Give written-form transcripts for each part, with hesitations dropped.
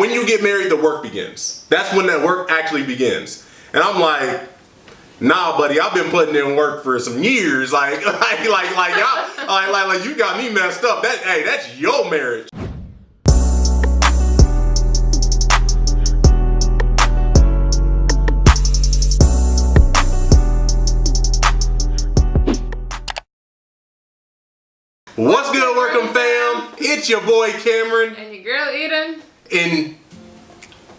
when you get married, the work begins. That's when that work actually begins. And I'm like, nah, buddy, I've been putting in work for some years. Like you got me messed up. That's your marriage. What's good, WORKEM fam? It's your boy Cameron. And your girl Eden. And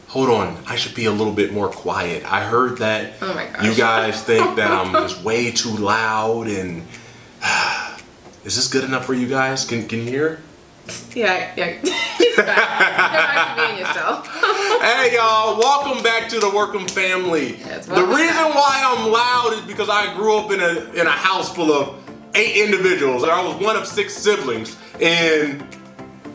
hold on, I should be a little bit more quiet. I heard that you guys think that I'm just way too loud and is this good enough for you guys? Can you hear? Yeah. You're back to being yourself. Hey y'all, welcome back to the WORKEM family. Yes, the reason why I'm loud is because I grew up in a house full of 8 individuals. I was one of 6 siblings, and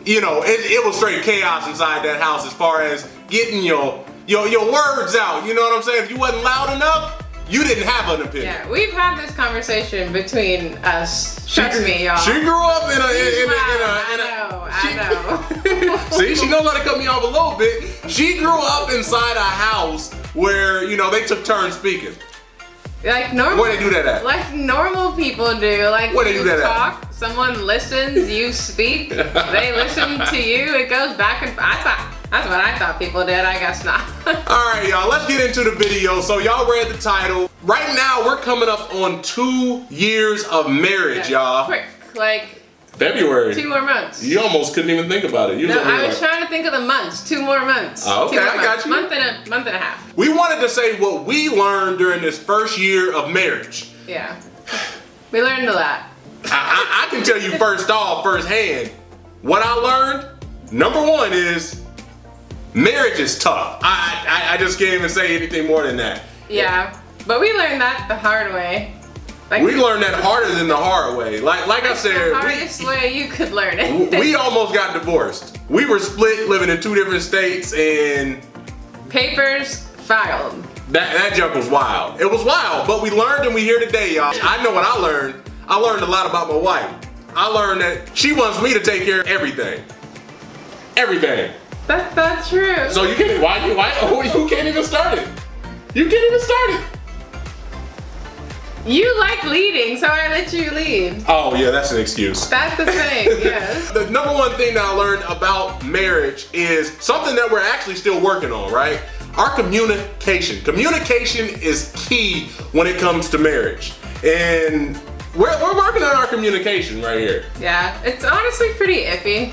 you know, it was straight chaos inside that house as far as getting your words out. You know what I'm saying? If you wasn't loud enough, you didn't have an opinion. Yeah, we've had this conversation between us. Trust me, y'all. She grew up in a I know. See, she knows how to cut me off a little bit. She grew up inside a house where, you know, they took turns speaking. Like normal. Where they do that at? Like normal people do. Like where they do that talk, at? Someone listens, you speak, they listen to you, it goes back and forth. That's what I thought people did, I guess not. Alright y'all, let's get into the video. So y'all read the title. Right now we're coming up on 2 years of marriage, y'all. Quick, like February. 2 more months. You almost couldn't even think about it. I was trying to think of the months. 2 more months. Oh, okay, I got you. Month and a half. We wanted to say what we learned during this first year of marriage. Yeah. We learned a lot. I can tell you firsthand, what I learned, number 1 is marriage is tough. I just can't even say anything more than that. Yeah, but we learned that the hard way. Like, we learned that harder than the hard way. Like I said, the hardest way you could learn it. We almost got divorced. We were split, living in 2 different states, and papers filed. That junk was wild. It was wild, but we learned, and we here today, y'all. I know what I learned. I learned a lot about my wife. I learned that she wants me to take care of everything. Everything. That's not true. So you can't, you can't even start it. You can't even start it. You like leading, so I let you lead. Oh yeah, that's an excuse. That's the thing, yes. The number 1 thing that I learned about marriage is something that we're actually still working on, right? Our communication. Communication is key when it comes to marriage. And we're working on our communication right here. Yeah, it's honestly pretty iffy.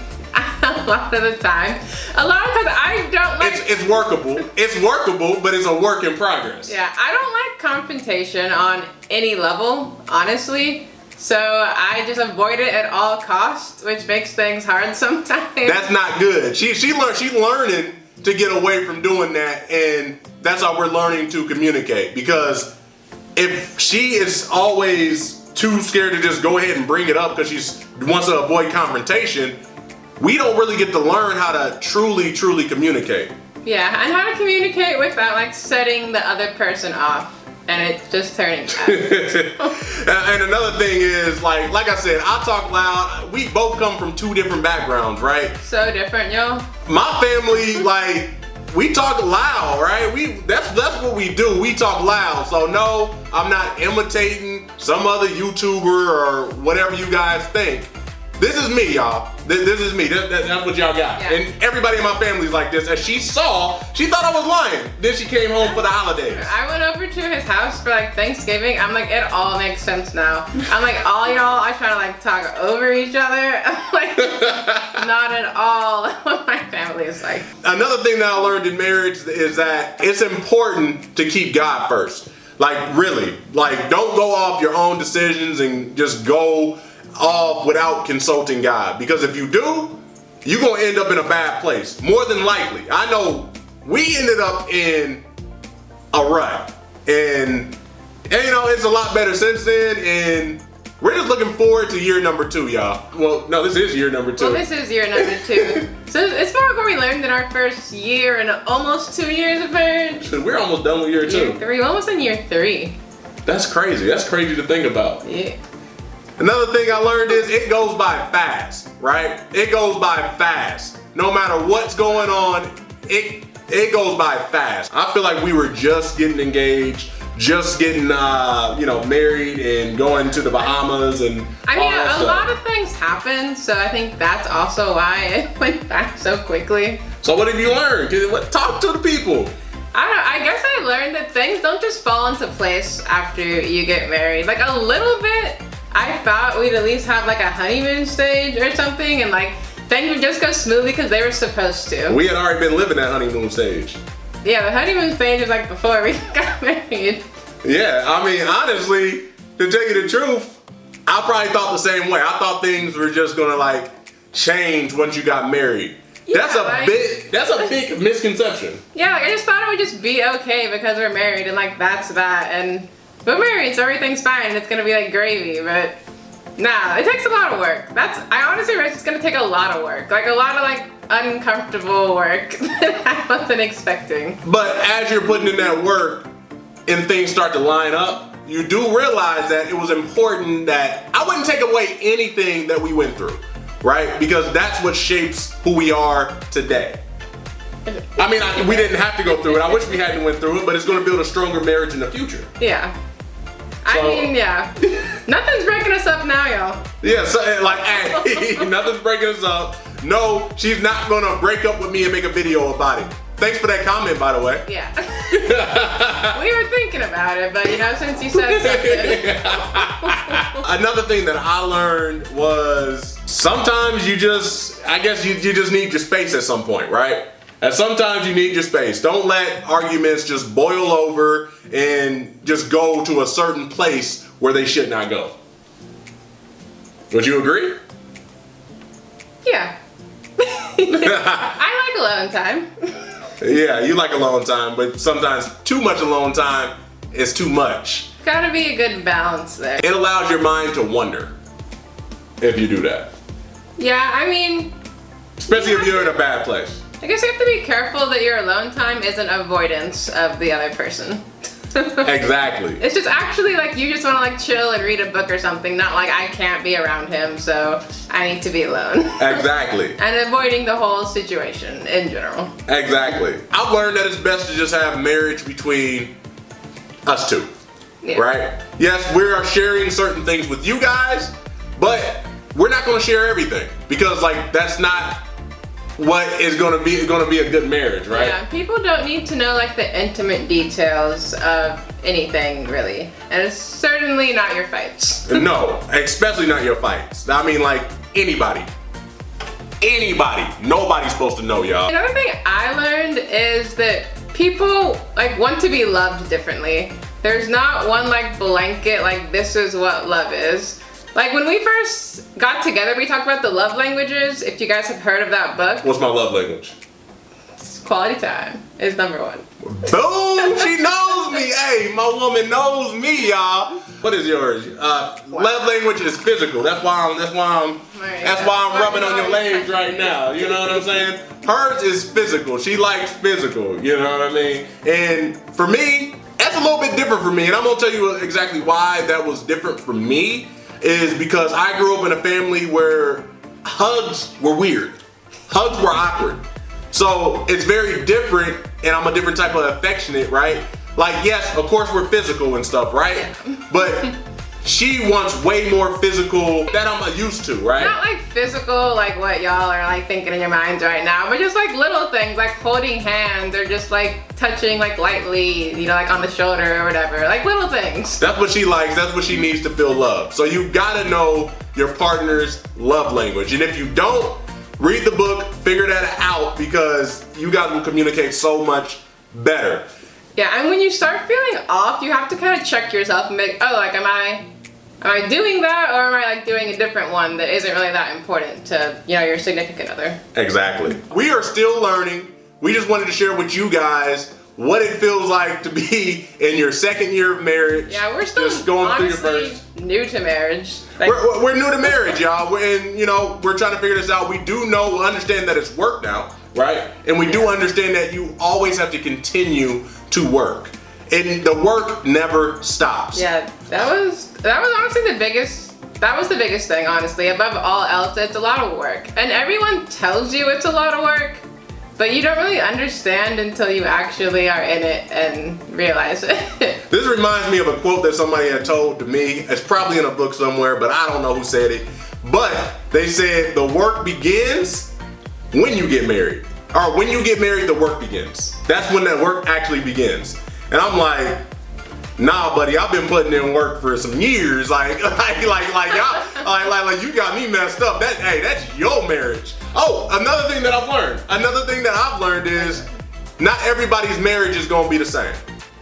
A lot of the time. A lot of times I don't like... It's workable. It's workable, but it's a work in progress. Yeah, I don't like confrontation on any level, honestly. So I just avoid it at all costs, which makes things hard sometimes. That's not good. She's learning to get away from doing that, and that's how we're learning to communicate. Because if she is always too scared to just go ahead and bring it up because she wants to avoid confrontation, we don't really get to learn how to truly communicate. Yeah, and how to communicate without like setting the other person off and it just turning bad. And another thing is, like I said, I talk loud. We both come from 2 different backgrounds, right? So different, yo. My family, like, we talk loud, right? That's what we do. We talk loud. So no, I'm not imitating some other YouTuber or whatever you guys think. This is me, y'all. This is me. That's what y'all got. Yeah. And everybody in my family's like this. As she thought I was lying. Then she came home for the holidays. I went over to his house for like Thanksgiving. I'm like, it all makes sense now. I'm like, all y'all are trying to like talk over each other. I'm like, not at all what my family is like. Another thing that I learned in marriage is that it's important to keep God first. Like really, like don't go off your own decisions and just go off without consulting God, because if you do, you're gonna end up in a bad place, more than likely. I know we ended up in a rut, and you know, it's a lot better since then, and we're just looking forward to year number 2, y'all. Well, no, this is year number 2. Well, this is year number 2. So it's more of what we learned in our first year and almost 2 years of marriage. We're almost done with year 2. Year 3, almost in year 3. That's crazy. That's crazy to think about. Yeah. Another thing I learned is it goes by fast, right? It goes by fast. No matter what's going on, it goes by fast. I feel like we were just getting engaged, just getting married and going to the Bahamas and I mean, all that a stuff. lot of things happened, so I think that's also why it went back so quickly. So what have you learned? Talk to the people. I guess I learned that things don't just fall into place after you get married. Like a little bit, I thought we'd at least have like a honeymoon stage or something, and like things would just go smoothly because they were supposed to. We had already been living that honeymoon stage. Yeah, the honeymoon stage is like before we got married. Yeah, I mean, honestly, to tell you the truth, I probably thought the same way. I thought things were just gonna like change once you got married. Yeah, That's a big misconception. Yeah, like I just thought it would just be okay because we're married and like that's that, and we're married so everything's fine and it's gonna be like gravy, but nah, it takes a lot of work. I honestly realize it's gonna take a lot of work. Like a lot of like uncomfortable work that I wasn't expecting. But as you're putting in that work and things start to line up, you do realize that it was important that I wouldn't take away anything that we went through, right? Because that's what shapes who we are today. I mean, we didn't have to go through it. I wish we hadn't went through it, but it's gonna build a stronger marriage in the future. Yeah. I mean, yeah. Nothing's breaking us up now, y'all. Yeah, so like, hey, nothing's breaking us up. No, she's not gonna break up with me and make a video about it. Thanks for that comment, by the way. Yeah. We were thinking about it, but since you said something. Another thing that I learned was sometimes you just need your space at some point, right? And sometimes you need your space. Don't let arguments just boil over and just go to a certain place where they should not go. Would you agree? Yeah. I like alone time. Yeah, you like alone time, but sometimes too much alone time is too much. Gotta be a good balance there. It allows your mind to wander if you do that. Yeah, I mean... Especially if you're in a bad place. I guess you have to be careful that your alone time isn't avoidance of the other person. Exactly. It's just actually like you just want to like chill and read a book or something, not like I can't be around him, so I need to be alone. Exactly. And avoiding the whole situation in general. Exactly. I've learned that it's best to just have marriage between us two. Yeah. Right? Yes, we are sharing certain things with you guys, but we're not going to share everything because like that's not what is going to be a good marriage, right? Yeah, people don't need to know like the intimate details of anything really, and it's certainly not your fights. No, especially not your fights. I mean, like anybody, nobody's supposed to know, y'all. Another thing I learned is that people like want to be loved differently. There's not one like blanket like this is what love is. Like when we first got together, we talked about the love languages. If you guys have heard of that book. What's my love language? Quality time is number one. Boom! She knows me. Hey, my woman knows me, y'all. What is yours? Love language is physical. That's why I'm rubbing on your legs right now. You know what I'm saying? Hers is physical. She likes physical. You know what I mean? And for me, that's a little bit different for me. And I'm gonna tell you exactly why that was different for me. Is because I grew up in a family where hugs were weird. Hugs were awkward. So it's very different, and I'm a different type of affectionate, right? Like, yes, of course we're physical and stuff, right? Yeah. But she wants way more physical that I'm used to, right? Not like physical, like what y'all are like thinking in your minds right now, but just like little things, like holding hands or just like touching like lightly, like on the shoulder or whatever, like little things. That's what she likes, that's what she needs to feel loved. So you gotta know your partner's love language. And if you don't, read the book, figure that out, because you guys will communicate so much better. Yeah, and when you start feeling off, you have to kind of check yourself and make, oh, like am I doing that, or am I like doing a different one that isn't really that important to, your significant other? Exactly. We are still learning. We just wanted to share with you guys what it feels like to be in your second year of marriage. Yeah, we're still just going honestly through your first. New to marriage. Like, we're new to marriage, y'all. We're trying to figure this out. We do understand that it's work now, right? And we do understand that you always have to continue to work. And the work never stops. Yeah, that was honestly the biggest thing, honestly. Above all else, it's a lot of work. And everyone tells you it's a lot of work, But you don't really understand until you actually are in it and realize it. This reminds me of a quote that somebody had told to me. It's probably in a book somewhere, but I don't know who said it. But they said the work begins when you get married. Or when you get married, the work begins. That's when that work actually begins. And I'm like, nah, buddy, I've been putting in work for some years. Like y'all, you got me messed up. That's your marriage. Oh, another thing that I've learned is not everybody's marriage is gonna be the same.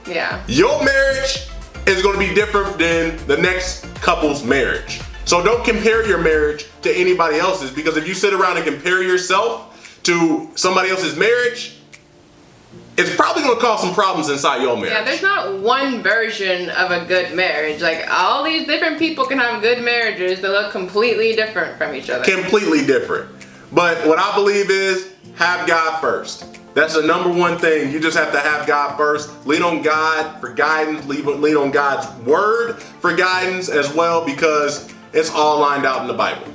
Yeah. Your marriage is gonna be different than the next couple's marriage. So don't compare your marriage to anybody else's, because if you sit around and compare yourself to somebody else's marriage, it's probably gonna cause some problems inside your marriage. Yeah, there's not one version of a good marriage. Like, all these different people can have good marriages that look completely different from each other. Completely different. But what I believe is, have God first. That's the number one thing. You just have to have God first. Lean on God for guidance. Lean on God's word for guidance as well, because it's all lined out in the Bible.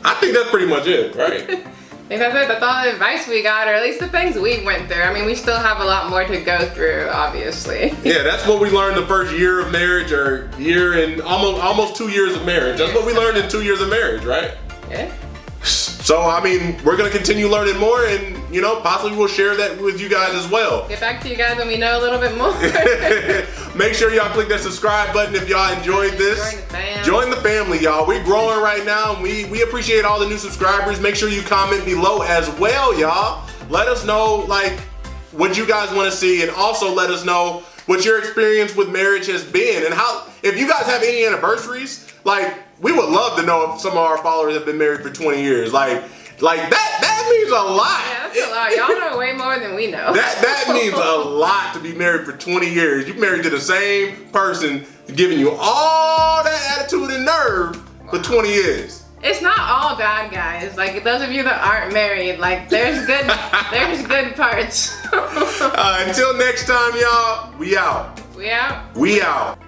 I think that's pretty much it, right? I think that's it. That's all the advice we got, or at least the things we went through. I mean, we still have a lot more to go through, obviously. Yeah, that's what we learned the first year of marriage, or year and almost 2 years of marriage. That's what we learned in 2 years of marriage, right? Yeah. So, I mean, we're going to continue learning more, and, possibly we'll share that with you guys as well. Get back to you guys when we know a little bit more. Make sure y'all click that subscribe button if y'all enjoyed this. Join the family, y'all. We're growing right now, and we appreciate all the new subscribers. Make sure you comment below as well, y'all. Let us know, what you guys want to see, and also let us know what your experience with marriage has been, and if you guys have any anniversaries, we would love to know if some of our followers have been married for 20 years. That means a lot. Yeah, that's a lot. Y'all know way more than we know. That means a lot to be married for 20 years. You're married to the same person, giving you all that attitude and nerve for 20 years. It's not all bad, guys. Those of you that aren't married, there's good parts. Until next time, y'all, we out. We out. We out.